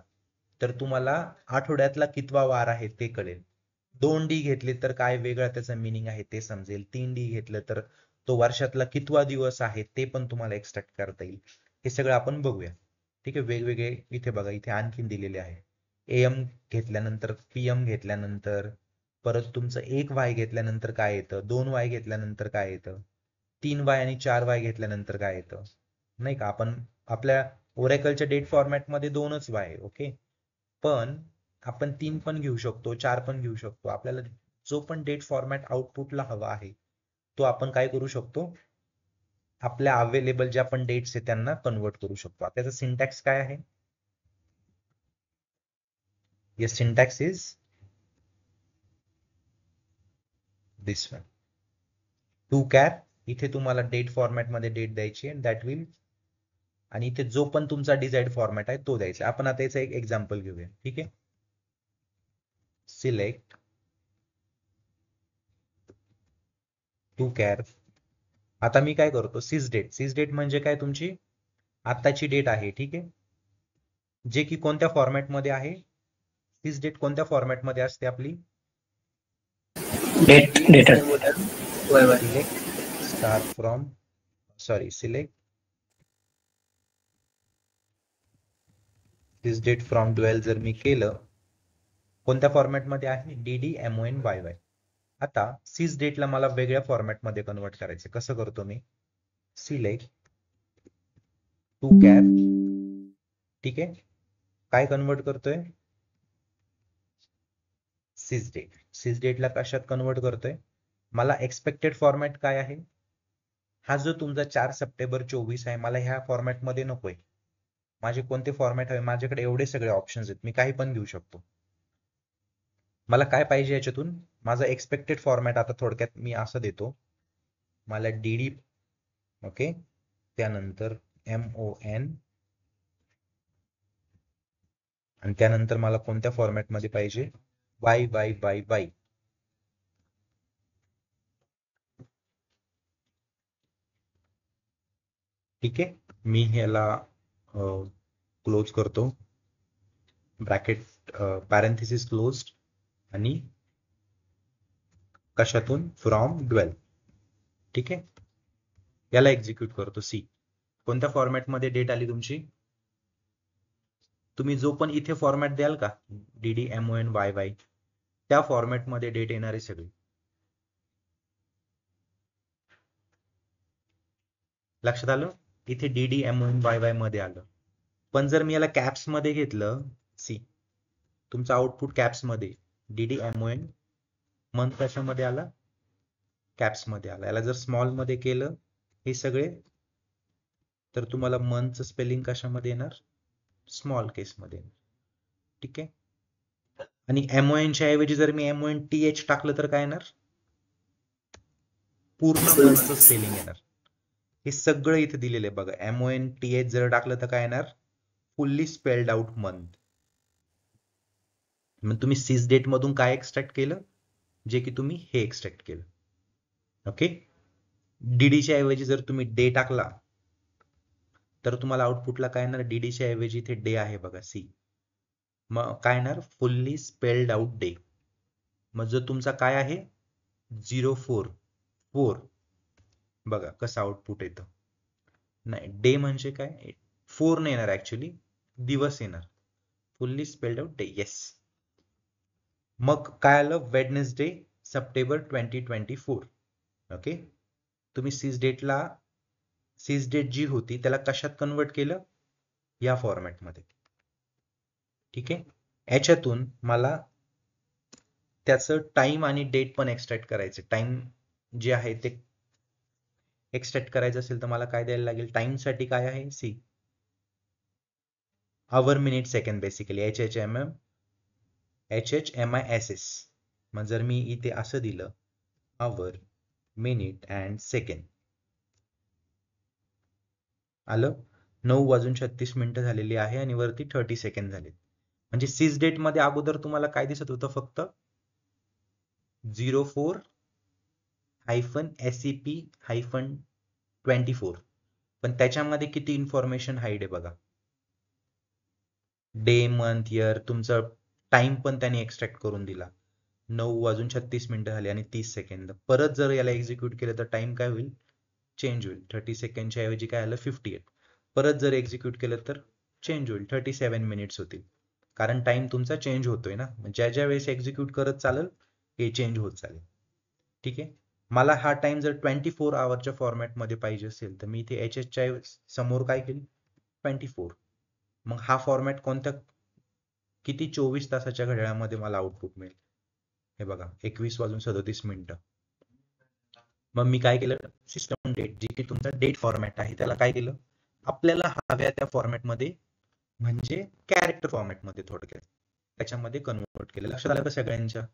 तर तुम्हाला आठवड्यातला कितवा वार आहे ते कळेल. 2D घेतले तर काय वेगळा त्याचा मिनिंग आहे ते समजेल. 3D घेतलं तर तो वर्षातला कितवा दिवस आहे ते पण तुम्हाला एक्स्ट्रॅक्ट करता येईल. हे सगळं आपण बघूया. ठीक आहे, वेगवेगळे इथे बघा, इथे आणखीन दिलेले आहे. AM घेतल्यानंतर, PM घेतल्यानंतर, परत तुमचं 1Y घेतल्यानंतर काय येतं, 2Y घेतल्यानंतर काय येतं, 3Y आणि 4Y घेतल्यानंतर काय येतं, नाही का. आपण आपल्या ओरॅकलच्या डेट फॉर्मॅटमध्ये 2च Y आहे. ओके, पण आपण 3 पण घेऊ शकतो, 4 पण घेऊ शकतो. आपल्याला जो पण डेट फॉर्मॅट आउटपुटला हवा आहे तो आपण काय करू शकतो, आपल्या अवेलेबल ज्या पण डेट्स आहेत त्यांना कन्वर्ट करू शकतो. त्याचा सिंटॅक्स काय आहे, ये syntax is this one, to char. इथे तुम्हाला डेट फॉर्मॅट मध्ये डेट द्यायची आहे, दॅट विल, आणि इथे जो पण तुमचा डिझाईर्ड फॉर्मॅट आहे तो द्यायचा. आपण आता याचा एक एक्झाम्पल घेऊया. ठीक आहे, सिलेक्ट टू कॅर. आता मी काय करतो, सिस डेट. सिस डेट म्हणजे काय, तुमची आत्ताची डेट आहे. ठीक आहे, जे की कोणत्या फॉर्मॅटमध्ये आहे, सिस डेट कोणत्या फॉर्मॅटमध्ये असते आपली, date data. Select star from, sorry, select sys date from 12 जर मी केलं, कोणत्या फॉर्मॅटमध्ये आहे, DDMONYY. आता सिस डेटला मला वेगळ्या फॉर्मॅटमध्ये कन्वर्ट करायचं. कसं करतो मी, सिलेक्ट टू कॅर. ठीक आहे, काय कन्वर्ट करतोय, सिस डेट. सिस डेटला कशात कन्वर्ट करतोय, मला एक्सपेक्टेड फॉर्मॅट काय आहे, हा जो तुमचा 4 सप्टेंबर 24 आहे, मला ह्या फॉर्मॅटमध्ये नकोय. माझे कोणते फॉर्मॅट हवे, माझ्याकडे एवढे सगळे ऑप्शन्स आहेत, मी काही पण घेऊ शकतो. मला काय पाहिजे याच्यातून, माझा एक्सपेक्टेड फॉर्मॅट. आता थोडक्यात मी असं देतो, मला DD, ओके, त्यानंतर MON, आणि त्यानंतर मला कोणत्या फॉर्मॅटमध्ये पाहिजे, YYYY. ठीक आहे, मी ह्याला क्लोज करतो, ब्रॅकेट, पॅरेंथेसिस क्लोज, आणि कशातून, फ्रॉम 12. ठीक आहे, याला एक्झिक्यूट करतो. सी, कोणत्या फॉर्मॅटमध्ये डेट आली तुमची, तुम्ही जो पण इथे फॉर्मॅट द्याल का, DDMONYY, त्या फॉर्मॅटमध्ये डेट येणारी सगळी. लक्षात आलं, इथे DDMONYY मध्ये आलं. पण जर मी याला कॅप्स मध्ये घेतलं, सी, तुमचं आउटपुट कॅप्स मध्ये, DDMON मंथ कशामध्ये आला, कॅप्स मध्ये आला. याला जर स्मॉल मध्ये केलं, हे सगळे तर तुम्हाला मंथचं स्पेलिंग कशामध्ये येणार? स्मॉल केसमध्ये. ठीक आहे. आणि MON च्या ऐवजी जर मी MONTH टाकलं तर काय येणार? पूर्ण मंथचं स्पेलिंग येणार. हे सगळं इथे दिलेलं आहे बघा. MONTH जर टाकलं तर काय येणार? Fully spelled out month. मग तुम्ही सिस डेट मधून काय एक्सट्रॅक्ट केलं? जे की तुम्ही हे एक्सट्रॅक्ट केलं. ओके. डीडीच्या ऐवजी जर तुम्ही डे टाकला तर तुम्हाला आउटपुटला काय येणार? डीडीच्या ऐवजी इथे डे आहे बघा, सी. मग काय येणार? Fully spelled out day. मग जर तुमचा काय आहे? 044 बघा कसं आउटपुट येतं. नाही, डे म्हणजे काय? 4 नाही येणार, ऍक्च्युली दिवस येणार. Fully spelled out day. Yes. मग काय आलं? Wednesday September 2024. ओके. तुम्ही सिस डेट जी होती त्याला कशात कन्वर्ट केलं? या फॉर्मॅटमध्ये. ठीक आहे. याच्यातून मला त्याचं टाइम आणि डेट पण एक्सट्रॅक्ट करायचं. टाइम जे आहे ते एक्सट्रॅक्ट करायचं असेल तर मला काय द्यायला लागेल? टाइम साठी काय आहे? सी, आवर, मिनिट, सेकंड, बेसिकली HHMISS. मग जर मी इथे असं दिलं आवर, मिनिट अँड सेकंड, आलं. 9:36 झालेली आहे आणि वरती 30 सेकंड झाले. म्हणजे सिस डेट मध्ये अगोदर तुम्हाला काय दिसत होतं? फक्त 04-SEP-24. पण त्याच्यामध्ये किती इन्फॉर्मेशन हाईड आहे बघा. डे, मंथ, इयर, तुमचं टाइम पण त्याने एक्सट्रॅक्ट करून दिला. 9:36 झाले आणि 30 सेकंद. परत जर याला एक्झिक्यूट केलं तर टाइम काय होईल? चेंज होईल. 30 सेकंडच्या ऐवजी काय आलं? 58. परत जर एक्झिक्यूट केलं तर चेंज होईल. 37 मिनिट्स होतील. कारण टाइम तुमचा चेंज होतोय ना. ज्या ज्या वेळेस एक्झिक्यूट करत चालेल हे चेंज होत चालेल. ठीक आहे. मला हा टाइम जर 24 आवरच्या फॉर्मॅटमध्ये पाहिजे असेल तर मी इथे HHच्या समोर काय केली? 24. मग हा फॉर्मॅट कोणत्या किती 24 तासाच्या घड्याळामध्ये मला आउटपुट मिळेल? हे बघा 21:37. मग मी काय केलं? सिस्टम डेट, जी की तुमचा डेट फॉर्मॅट आहे, त्याला काय केलं? आपल्याला हव्या त्या फॉर्मॅटमध्ये, म्हणजे कॅरेक्टर फॉर्मॅटमध्ये थोडक्यात त्याच्यामध्ये कन्वर्ट केलं. लक्षात आलं का सगळ्यांच्या?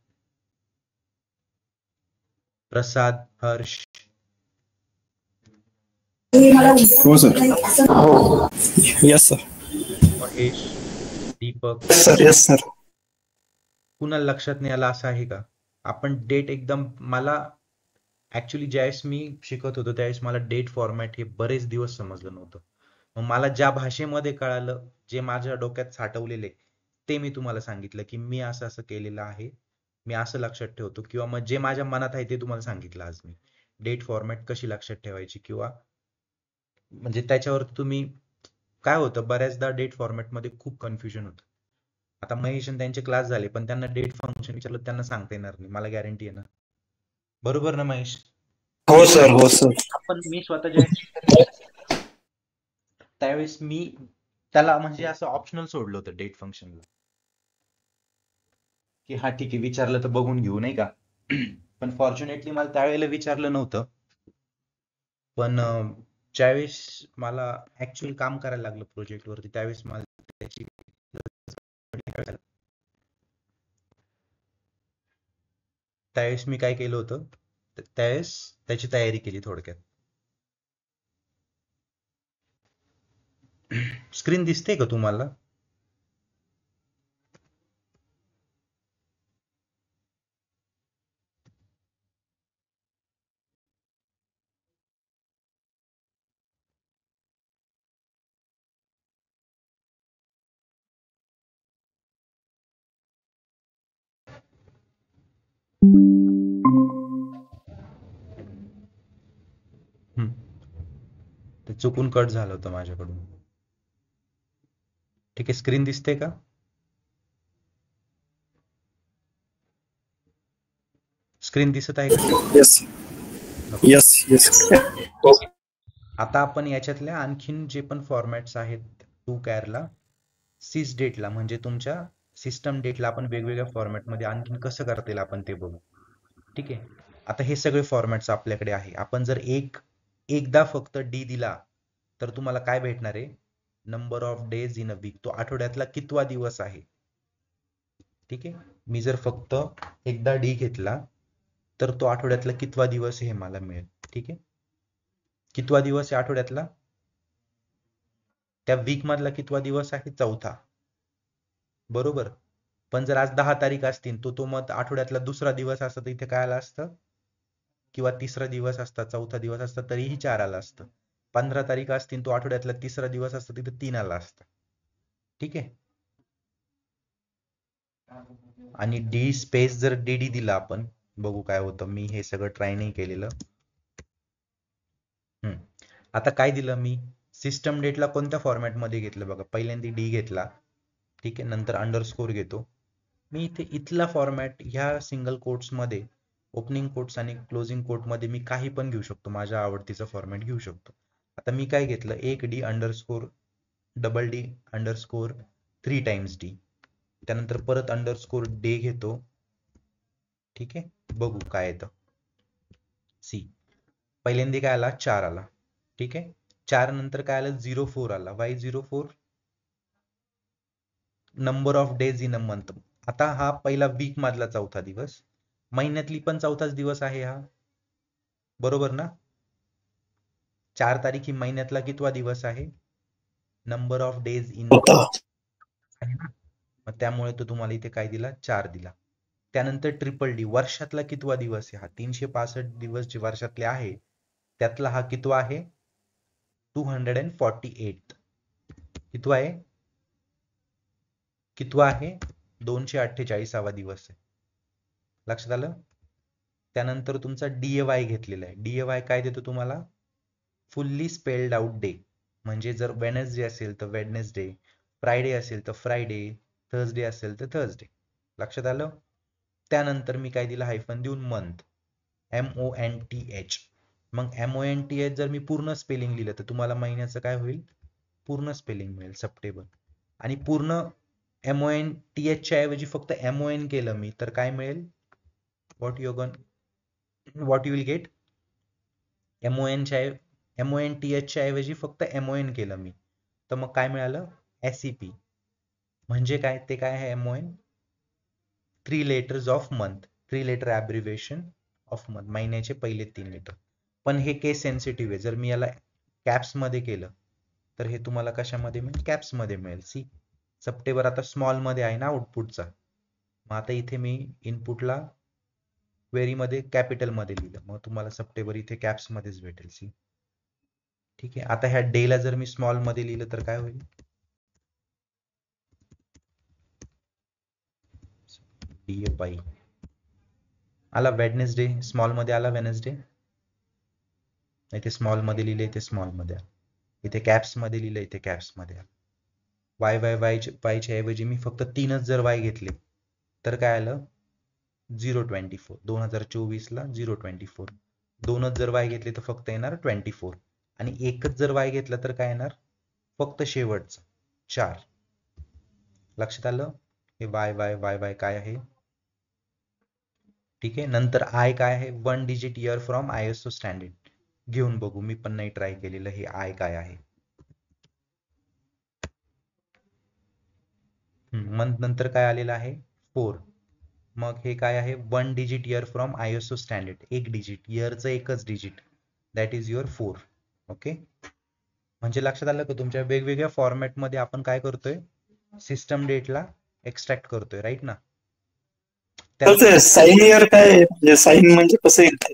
प्रसाद, हर्ष, हो सर. हो. Yes sir. Mahesh, Deepak, sir. Yes sir. कुणाला लक्षात नाही आलं असं आहे का? आपण डेट एकदम, मला ऍक्च्युली ज्यावेळेस मी शिकत होतो त्यावेळेस मला डेट फॉर्मॅट हे बरेच दिवस समजलं नव्हतं. मग मला ज्या भाषेमध्ये कळालं, जे माझ्या डोक्यात साठवलेले, ते मी तुम्हाला सांगितलं की मी असं असं केलेलं आहे, मी असं लक्षात ठेवतो. किंवा मग जे माझ्या मनात आहे ते तुम्हाला सांगितलं आज मी. डेट फॉर्मॅट कशी लक्षात ठेवायची, किंवा म्हणजे त्याच्यावर तुम्ही काय होतं, बऱ्याचदा डेट फॉर्मॅटमध्ये खूप कन्फ्युजन होतं. आता महेश आणि त्यांचे क्लास झाले पण त्यांना डेट फंक्शन विचारलं त्यांना सांगता येणार नाही, मला गॅरंटी आहे ना. बरोबर ना महेश? हो सर. हो सर. आपण मी स्वतः ज्यावेळेस शिकत त्यावेळेस मी त्याला म्हणजे असं ऑप्शनल सोडलं होतं डेट फंक्शनला, की हा ठीक आहे विचारलं तर बघून घेऊ, नाही का? पण फॉर्च्युनेटली मला त्यावेळेला विचारलं नव्हतं. पण ज्यावेळेस मला ऍक्च्युअल काम करायला लागलं प्रोजेक्ट वरती त्यावेळेस मला त्याची त्यावेळेस मी काय केलं होतं, त्यावेळेस त्याची तयारी केली थोडक्यात. स्क्रीन दिसते का तुम्हाला? ते चुकून कट झालं होतं माझ्याकडून. ठीक आहे, स्क्रीन दिसते का? स्क्रीन दिसत आहे का? येस. येस. येस. आता आपण याच्यातल्या आणखीन जे पण फॉर्मॅट्स आहेत टू कॅरला, सिस डेटला म्हणजे तुमच्या सिस्टम डेटला आपण वेगवेगळ्या फॉर्मॅटमध्ये आणखीन कसं करता येईल आपण ते बघू. ठीक आहे. आता हे सगळे फॉर्मॅट्स आपल्याकडे आहे. आपण जर एकदा फक्त डी दिला तर तुम्हाला काय भेटणार आहे, number of days in a week, तो आठवड्यातला कितवा दिवस आहे. ठीक आहे, मी जर फक्त एकदा डी घेतला तर तो आठवड्यातला कितवा दिवस हे मला मिळेल. ठीक आहे, कितवा दिवस आहे आठवड्यातला, त्या वीक मधला कितवा दिवस आहे, चौथा. बरोबर. पण जर आज 10 तारीख असतील तो मग आठवड्यातला दुसरा दिवस असता तर इथे काय आला असतं, किंवा तिसरा दिवस असता, चौथा दिवस असता तरीही 4 आला असतं. 15 तारीख असतील तो आठवड्यातला तिसरा दिवस असता तिथे 3 आला असता. ठीक आहे. आणि डी स्पेस जर डी दिला आपण, बघू काय होतं. मी हे सगळं ट्राय नाही केलेलं. आता काय दिलं मी, सिस्टम डेटला कोणत्या फॉर्मॅटमध्ये घेतलं बघा, पहिल्यांदा डी घेतला. ठीक आहे, नंतर अंडरस्कोर घेतो मी. इथे इथला फॉर्मॅट ह्या सिंगल कोट्स मध्ये, ओपनिंग कोट्स आणि क्लोजिंग कोट मध्ये मी काही पण घेऊ शकतो, माझ्या आवडतीचा फॉर्मॅट घेऊ शकतो. आता मी काय घेतलं, एक D underscore double D underscore 3 times D, त्यानंतर परत अंडरस्कोर डे घेतो. ठीक आहे, बघू काय येतं. सी, पहिल्यांदा काय आला, 4 आला. ठीक आहे, 4 नंतर काय आलं, 04 आला. Y 04, number of days in a month. आता हा पहिला वीक मधला चौथा दिवस, महिन्यातली पण चौथाच दिवस आहे हा, बरोबर ना. 4 तारीख ही महिन्यातला कितवा दिवस आहे, नंबर ऑफ डेज इन होता. आहे ना. मग त्यामुळे तो तुम्हाला इथे काय दिला, 4 दिला. त्यानंतर ट्रिपल डी, वर्षातला कितवा दिवस आहे हा, 365 दिवस जे वर्षातले आहे त्यातला हा कितवा आहे, 248. कितवा आहे, कितवा आहे, 248वा दिवस आहे. लक्षात आलं. त्यानंतर तुमचा डीएवाय घेतलेला आहे. डीएवाय काय देतो तुम्हाला, फुल्ली स्पेल्ड आउट डे. म्हणजे जर वेनसडे असेल तर वेडनेसडे, फ्रायडे असेल तर फ्रायडे, थर्सडे असेल तर थर्सडे. लक्षात आलं. त्यानंतर मी काय दिलं, हायफन देऊन मंथ, MONTH. मग MONTH जर मी पूर्ण स्पेलिंग लिहिलं तर तुम्हाला महिन्याचं काय होईल, पूर्ण स्पेलिंग मिळेल, सप्टेंबर. आणि पूर्ण MONTH च्या ऐवजी फक्त MON केलं मी तर काय मिळेल, what you will gate, MONTH च्या ऐवजी फक्त MON केलं मी तर मग काय मिळालं, SEP. म्हणजे काय, ते काय आहे, MON 3 letters of month, 3 letter abbreviation of month, महिन्याचे पहिले 3 लेटर. पण हे केस सेन्सिटिव्ह आहे, जर मी याला कॅप्स मध्ये केलं तर हे तुम्हाला कशामध्ये मिळेल, कॅप्स मध्ये मिळेल. सी, सप्टेंबर आता स्मॉल मध्ये आहे ना आउटपुटचा, मग आता इथे मी इनपुटला क्वेरी मध्ये कॅपिटल मध्ये लिहिलं, मग तुम्हाला सप्टेंबर इथे कॅप्स मध्येच भेटेल. सी, ठीक आहे. आता ह्या डे ला जर मी स्मॉल मध्ये लिहिलं तर काय होईल, DFI आला. वेडनेसडे स्मॉल मध्ये आला, वेनसडे इथे स्मॉल मध्ये लिहिले, इथे स्मॉल मध्ये आला. इथे कॅप्स मध्ये लिहिलं, इथे कॅप्स मध्ये आला. वायच्या ऐवजी मी फक्त 3च जर वाय घेतले तर काय आलं, 024. 2024 ला 024. 2च जर वाय घेतले तर फक्त येणार 24. आणि एकच जर वाय घेतला तर काय येणार, फक्त शेवटचं 4. लक्षात आलं. हे वाय वाय वाय वाय काय आहे. ठीक आहे. नंतर आय काय आहे, 1 digit year from ISO standard. घेऊन बघू, मी पण नाही ट्राय केलेलं. हे आय काय आहे, मंथ नंतर काय आलेलं आहे, 4. मग हे काय आहे, 1 digit year from ISO standard, 1 digit, इयरचं एकच डिजिट, दॅट इज युअर 4. ओके. म्हणजे लक्षात आलं का, तुमच्या वेगवेगळ्या फॉर्मॅटमध्ये आपण काय करतोय, सिस्टम डेटला एक्सट्रॅक्ट करतोय, राईट ना. तर ते साइन इयर काय आहे? म्हणजे साइन म्हणजे कसं येईल ते?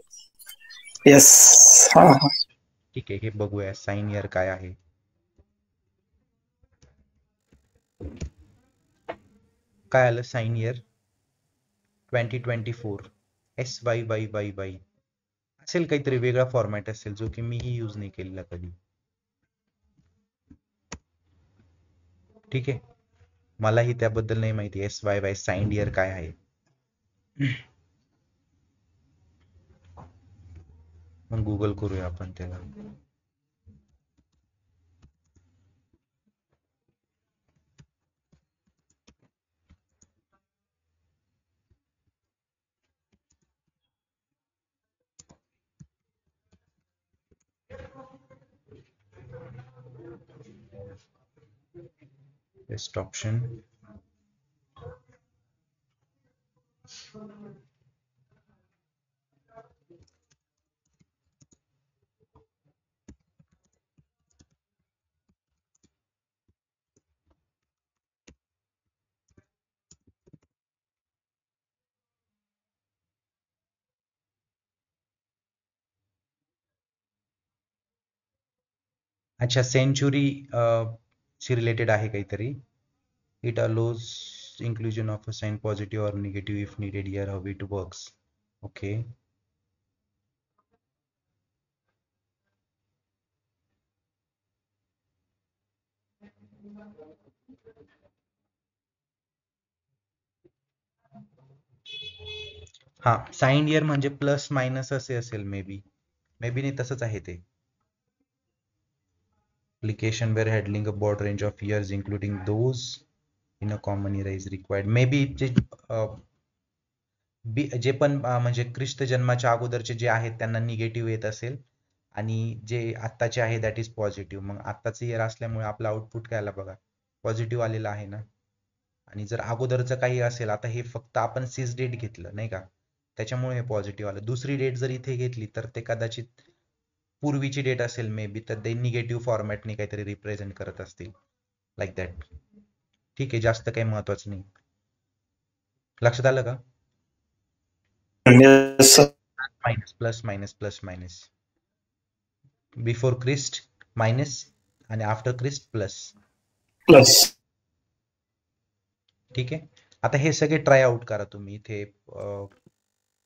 येस. हा हा. ठीक आहे, हे बघूया साइन इयर काय आहे. काय आलं, साइन इयर 2024 SYYYY असेल, काहीतरी वेगळा फॉर्मॅट असेल जो की मीही यूज नाही केलेला कधी. ठीक आहे, मलाही त्याबद्दल नाही माहिती SYY साइन इयर काय आहे. मग गुगल करूया आपण त्याला. Best option. अच्छा, सेंचुरी शी रिलेटेड आहे काहीतरी. It allows inclusion of a sign positive or negative if needed. Here how it works. Okay. हा, साइन इयर म्हणजे प्लस मायनस असे असेल. मे बी नाही, तसंच आहे ते. application where handling a broad range of years including those in a common era is required. May B J पण म्हणजे ख्रिस्त जन्माच्या अगोदरचे जे आहेत त्यांना निगेटिव्ह येत असेल आणि जे आत्ताचे आहे दॅट इज पॉझिटिव्ह. मग आत्ताचं इयर असल्यामुळे आपलं आउटपुट काय आला बघा, पॉझिटिव्ह आलेलं आहे ना. आणि जर अगोदरचं काही असेल, आता हे फक्त आपण सिस डेट घेतलं नाही का, त्याच्यामुळे हे पॉझिटिव्ह आलं. दुसरी डेट जर इथे घेतली तर ते कदाचित पूर्वीची डेट असेल मे बी, तर ते निगेटिव्ह फॉर्मॅटने काहीतरी रिप्रेझेंट करत असतील, लाईक दॅट. ठीक आहे, जास्त काही महत्वाचं नाही. लक्षात आलं का? Minus plus minus plus minus. Before Christ minus आणि आफ्टर क्रिस्ट प्लस. ठीक आहे. आता हे सगळे ट्राय आउट करा तुम्ही. इथे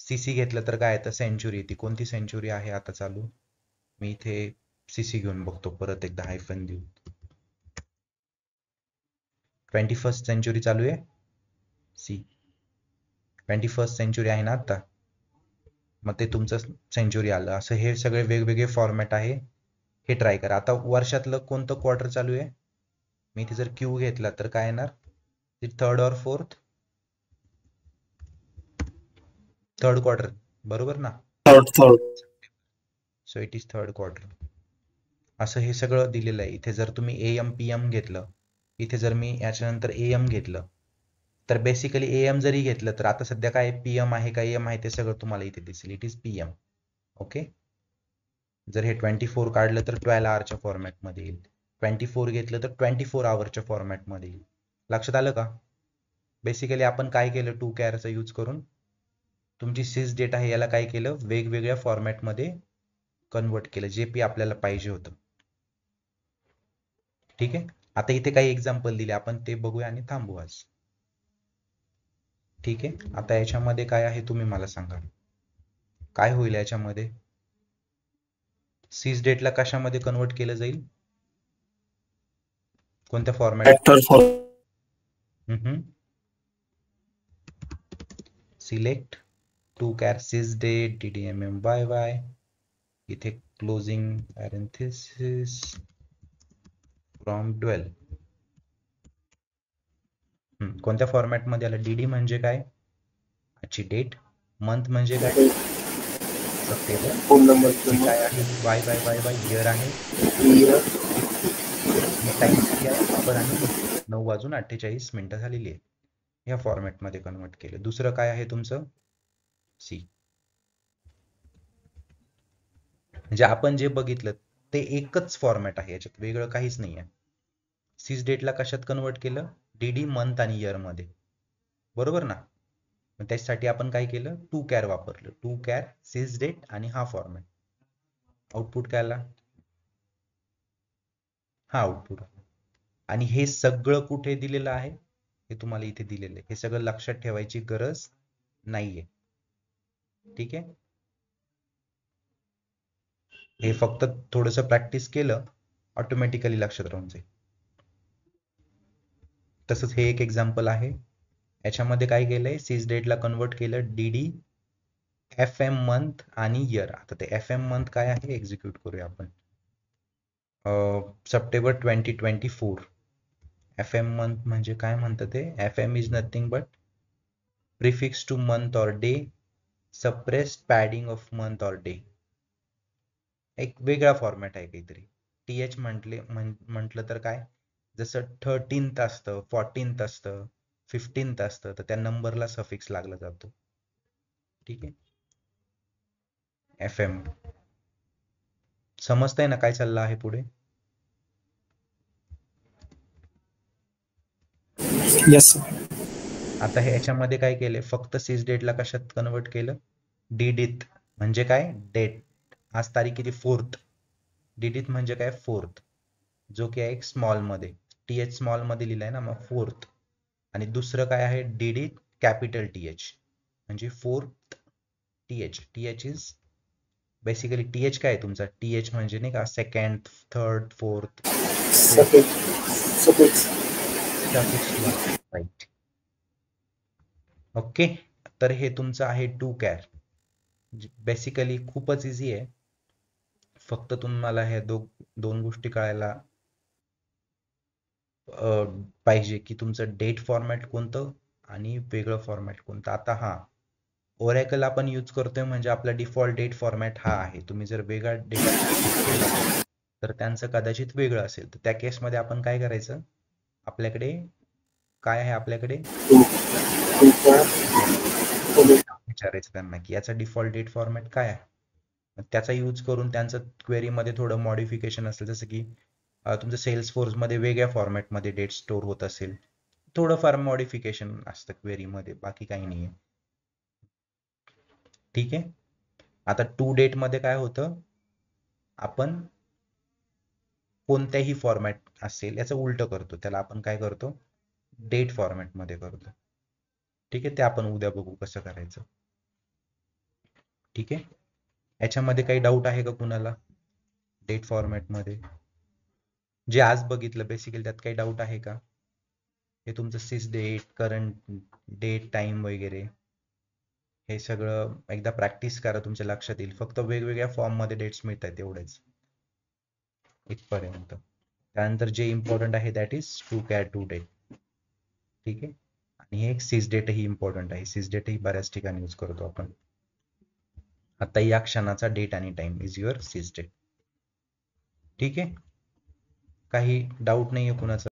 सीसी घेतलं तर काय येतं, सेंचुरी येते. कोणती सेंचुरी आहे आता चालू? मी इथे सीसी घेऊन बघतो परत एकदा, हायफन देऊ. 21st सेंचुरी चालू आहे. सी 21st सेंचुरी आहे ना आता, मग ते तुमचं सेंचुरी आलं. असं हे सगळे वेगवेगळे फॉर्मॅट आहे, हे ट्राय करा. आता वर्षातलं कोणतं क्वार्टर चालू आहे? मी इथे जर क्यू घेतला तर काय येणार? थर्ड और फोर्थ? थर्ड क्वार्टर, बरोबर ना? Third. So it is third quarter. असं हे सगळं दिलेलं आहे. इथे जर तुम्ही AM PM घेतलं, इथे जर मी याच्यानंतर AM घेतलं, तर बेसिकली AM जरी घेतलं तर आता सध्या काय PM आहे का AM आहे ते सगळं तुम्हाला इथे दिसेल. It is PM. ओके. जर हे 24 काढलं तर 12 आवरच्या फॉर्मॅटमध्ये येईल. 24 घेतलं तर 24 आवरच्या फॉर्मॅटमध्ये येईल. लक्षात आलं का? बेसिकली आपण काय केलं, 2 कॅरचा यूज करून तुमची सिस डेट आहे याला काय केलं, वेगवेगळ्या फॉर्मॅटमध्ये कन्वर्ट केलं, जे पी आपल्याला पाहिजे होतं. ठीक आहे. आता इथे काही एक्झाम्पल दिले, आपण ते बघूया आणि थांबू आज. ठीक आहे. आता याच्यामध्ये काय आहे तुम्ही मला सांगा, काय होईल याच्यामध्ये? सीस डेटला कशामध्ये कन्वर्ट केलं जाईल? कोणत्या फॉर्मॅट? सिलेक्ट 2 कॅर सिस डेट DDMMYY. इथे क्लोजिंग पॅरेंथेसिस फ्रॉम 12. कोणत्या फॉर्मॅट मध्ये आलं? DD म्हणजे काय? आजची डेट. मंथ म्हणजे काय? सप्टेंबर. काय आहे? Y by y by year आहे. टाइम किती आहे? आपण आणि 9:48 झालेली आहे. ह्या फॉर्मॅट मध्ये कन्वर्ट केलं. दुसरं काय आहे तुमचं? सी. म्हणजे आपण जे बघितलं ते एकच फॉर्मॅट आहे, याच्यात वेगळं काहीच नाही आहे. सीस डेटला कशात कन्वर्ट केलं? DD मंथ आणि इयर मध्ये, बरोबर ना? मग त्याच्यासाठी आपण काय केलं, 2 कॅर वापरलं. 2 कॅर सीस डेट आणि हा फॉर्मॅट. आउटपुट काय आला? हा आउटपुट. आणि हे सगळं कुठे दिलेलं आहे? हे तुम्हाला इथे दिलेलं आहे. हे सगळं लक्षात ठेवायची गरज नाहीये. ठीक आहे. हे फक्त थोडस प्रॅक्टिस केलं, ऑटोमॅटिकली लक्षात राहून जाईल. तसंच हे एक एक्झाम्पल आहे. याच्यामध्ये काय केलंय, सीस डेटला कन्वर्ट केलं DD FM मंथ आणि इयर. आता ते FM मंथ काय आहे, एक्झिक्यूट करूया आपण. सप्टेंबर 2024. FM मंथ म्हणजे काय म्हणतं ते? FM is nothing but prefix to month और day, suppressed padding of month और डे. एक वेगळा फॉर्मॅट आहे काहीतरी. TH म्हटलं तर काय? जसं 13th असतं, 14th असतं, 15th असतं, तर त्या नंबरला सफिक्स लागला जातो. ठीक आहे. FM. समजतंय ना काय चाललं आहे पुढे? येस. आता हे याच्यामध्ये काय केले, फक्त सिस डेटला कशात कन्वर्ट केलं, डीडीत. म्हणजे काय, डेट. आज तारीख किती, 4th. डीडीत म्हणजे काय, 4th, जो की आहे एक स्मॉल मध्ये, TH स्मॉल मध्ये लिहिलाय ना, मग 4th. आणि दुसरं काय आहे, डीडीत कॅपिटल TH, म्हणजे 4th TH. TH is basically, TH काय आहे तुमचा, TH म्हणजे नाही का, second, third, fourth, fifth, suffix right. Okay. तर हे तुमचं आहे टू कॅर. बेसिकली खूपच इझी आहे. फक्त तुम्हाला ह्या दोन गोष्टी कळायला पाहिजे की तुमचं डेट फॉर्मॅट कोणतं आणि वेगळं फॉर्मॅट कोणतं. आता हा ओरॅकल आपण यूज करतोय म्हणजे आपला डिफॉल्ट डेट फॉर्मॅट हा आहे. तुम्ही जर वेगळा डेट तर त्यांचं कदाचित वेगळं असेल. तर त्या केसमध्ये आपण काय करायचं, आपल्याकडे काय आहे, आपल्याकडे विचारायचं त्यांना की याचा डिफॉल्ट डेट फॉर्मॅट काय आहे. त्याचा यूज करून त्यांचं क्वेरीमध्ये थोडं मॉडिफिकेशन असेल, जसं की तुमचं सेल्स फोर्समध्ये वेगळ्या फॉर्मॅटमध्ये डेट स्टोअर होत असेल, थोडंफार मॉडिफिकेशन असतं क्वेरीमध्ये, बाकी काही नाही आहे. ठीक आहे. आता टू डेट मध्ये काय होतं, आपण कोणत्याही फॉर्मॅट असेल याचं उलट करतो, त्याला आपण काय करतो, डेट फॉर्मॅट मध्ये करतो. ठीक आहे. ते आपण उद्या बघू कसं करायचं. ठीक आहे. याच्यामध्ये काही डाऊट आहे का कुणाला, डेट फॉर्मॅट मध्ये जे आज बघितलं बेसिकली, त्यात काही डाऊट आहे का? हे तुमचं सिस डेट, करंट डेट, टाइम वगैरे हे सगळं एकदा प्रॅक्टिस करा, तुमच्या लक्षात येईल. फक्त वेगवेगळ्या फॉर्म मध्ये डेट्स मिळत आहेत एवढेच इथपर्यंत. त्यानंतर जे इम्पॉर्टंट आहे that is to char to date. ठीक आहे. आणि हे एक सिस डेट ही इम्पॉर्टंट आहे. सिस डेट ही बऱ्याच ठिकाणी यूज करतो आपण. आता या क्षणाचा डेट आणि टाइम इज युअर सिस डेट. ठीक आहे. काही डाऊट नाही आहे कुणाचा?